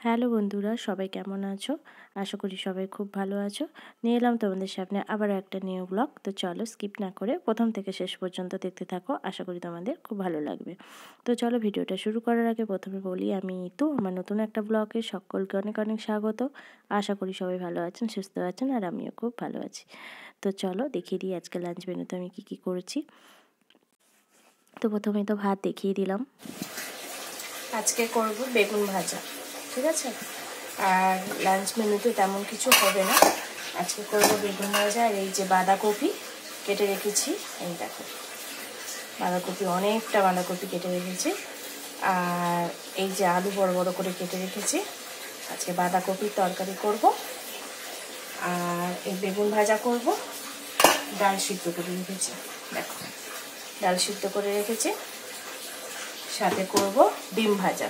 Hello বন্ধুরা, সবাই কেমন আছো? আশা করি সবাই খুব ভালো আছো। নিয়ে এলাম তোমাদের সামনে আবারও একটা নিউ ব্লগ। তো চলো স্কিপ না করে প্রথম থেকে শেষ পর্যন্ত দেখতে থাকো, আশা করি তোমাদের খুব ভালো লাগবে। তো চলো ভিডিওটা শুরু করার আগে প্রথমে বলি, আমি তো আমার নতুন একটা ব্লগে সকলকে অনেক অনেক স্বাগত। আশা করি সবাই ভালো আছেন, সুস্থ আছেন, আর আমিও খুব ভালো আছি। তো চলো দেখিয়ে দিই আজকে লাঞ্চ মেনুতে আমি কী করেছি। তো প্রথমে তো ভাত দেখিয়ে দিলাম। আজকে করব বেগুন ভাজা, ঠিক আছে। আর লাঞ্চ মেনুতে তেমন কিছু হবে না, আজকে করবো বেগুন ভাজা। আর এই যে বাঁধাকপি কেটে রেখেছি, এই দেখো বাঁধাকপি, অনেকটা বাঁধাকপি কেটে রেখেছি। আর এই যে আলু বড় বড় করে কেটে রেখেছি, আজকে বাঁধাকপির তরকারি করব। আর এই বেগুন ভাজা করব। ডাল সিদ্ধ করে রেখেছি, দেখো ডাল সিদ্ধ করে রেখেছি, সাথে করব ডিম ভাজা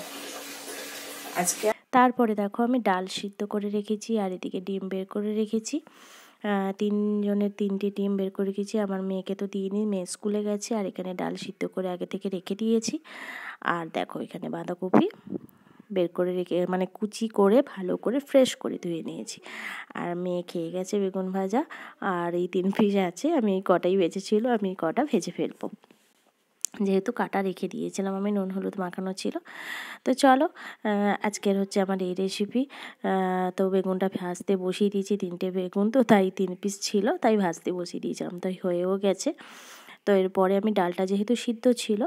আজকে। তারপরে দেখো আমি ডাল সিদ্ধ করে রেখেছি আর এদিকে ডিম বের করে রেখেছি। তিনজনের তিনটে ডিম বের করে রেখেছি। আমার মেয়েকে তো দিইনি, মেয়ে স্কুলে গেছে। আর এখানে ডাল সিদ্ধ করে আগে থেকে রেখে দিয়েছি। আর দেখো এখানে বাঁধাকপি বের করে রেখে, মানে কুচি করে ভালো করে ফ্রেশ করে ধুয়ে নিয়েছি। আর মেয়ে খেয়ে গেছে বেগুন ভাজা। আর এই 3 পিস আছে, আমি এই কটাই বেঁচেছিল, আমি এই কটা ভেজে ফেলবো, যেহেতু কাটা রেখে দিয়েছিলাম, আমি নুন হলুদ মাখানো ছিল। তো চলো আজকের হচ্ছে আমার এই রেসিপি। তো বেগুনটা ভাজতে বসিয়ে দিয়েছি, 3টে বেগুন তো, তাই 3 পিস ছিল, তাই ভাজতে বসিয়ে দিয়েছিলাম, তাই হয়েও গেছে। তো এরপরে আমি ডালটা যেহেতু সিদ্ধ ছিল,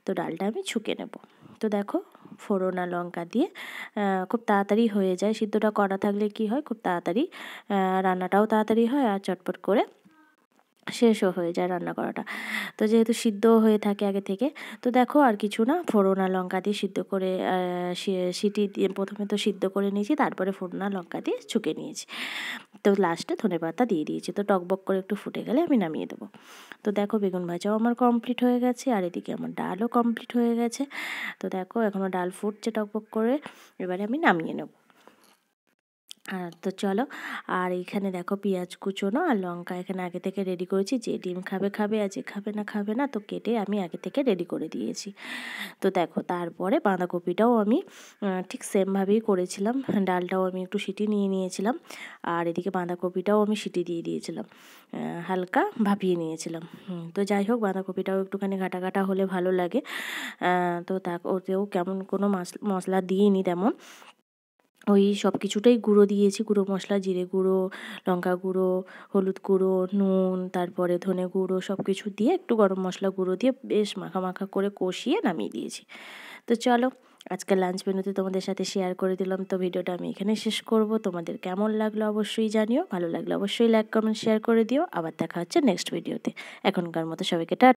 তো ডালটা আমি ছুঁকে নেব। তো দেখো ফোড়ন আর লঙ্কা দিয়ে খুব তাড়াতাড়ি হয়ে যায়। সিদ্ধটা করা থাকলে কি হয়, খুব তাড়াতাড়ি রান্নাটাও তাড়াতাড়ি হয় আর চটপট করে শেষও হয়ে যায় রান্না করাটা। তো যেহেতু সিদ্ধ হয়ে থাকে আগে থেকে, তো দেখো আর কিছু না, ফোড়ন আর লঙ্কা দিয়ে সিদ্ধ করে সিটি দিয়ে প্রথমে তো সিদ্ধ করে নিয়েছি, তারপরে ফোড়ন আর লঙ্কা দিয়ে ছুঁকে নিয়েছি। তো লাস্টে ধনেপাতা দিয়ে দিয়েছি। তো টকবক করে একটু ফুটে গেলে আমি নামিয়ে দেবো। তো দেখো বেগুন ভাজাও আমার কমপ্লিট হয়ে গেছে, আর এদিকে আমার ডালও কমপ্লিট হয়ে গেছে। তো দেখো এখনও ডাল ফুটছে টকবক করে, এবারে আমি নামিয়ে নেব। তো চলো, আর এইখানে দেখো পেঁয়াজ কুচোনো আর লঙ্কা এখানে আগে থেকে রেডি করেছি। যে ডিম খাবে খাবে, আর যে খাবে না তো কেটে আমি আগে থেকে রেডি করে দিয়েছি। তো দেখো তারপরে বাঁধাকপিটাও আমি ঠিক সেমভাবেই করেছিলাম। ডালটাও আমি একটু সিটি নিয়ে নিয়েছিলাম, আর এদিকে বাঁধাকপিটাও আমি সিটি দিয়ে দিয়েছিলাম, হালকা ভাপিয়ে নিয়েছিলাম। তো যাই হোক, বাঁধাকপিটাও একটুখানি ঘাটা ঘাটা হলে ভালো লাগে। তো ওতেও কেমন কোনো মশলা দিইনি তেমন, ওই সব কিছুটাই গুঁড়ো দিয়েছি, গুঁড়ো মশলা, জিরে গুঁড়ো, লঙ্কা গুঁড়ো, হলুদ গুঁড়ো, নুন, তারপরে ধনে গুঁড়ো, সব কিছু দিয়ে একটু গরম মশলা গুঁড়ো দিয়ে বেশ মাখা মাখা করে কষিয়ে নামিয়ে দিয়েছি। তো চলো আজকের লাঞ্চ মেনুতে তোমাদের সাথে শেয়ার করে দিলাম। তো ভিডিওটা আমি এখানে শেষ করব। তোমাদের কেমন লাগলো অবশ্যই জানিও, ভালো লাগলে অবশ্যই লাইক কমেন্ট শেয়ার করে দিও। আবার দেখা হচ্ছে নেক্সট ভিডিওতে। এখনকার মতো সবাইকে টাটা।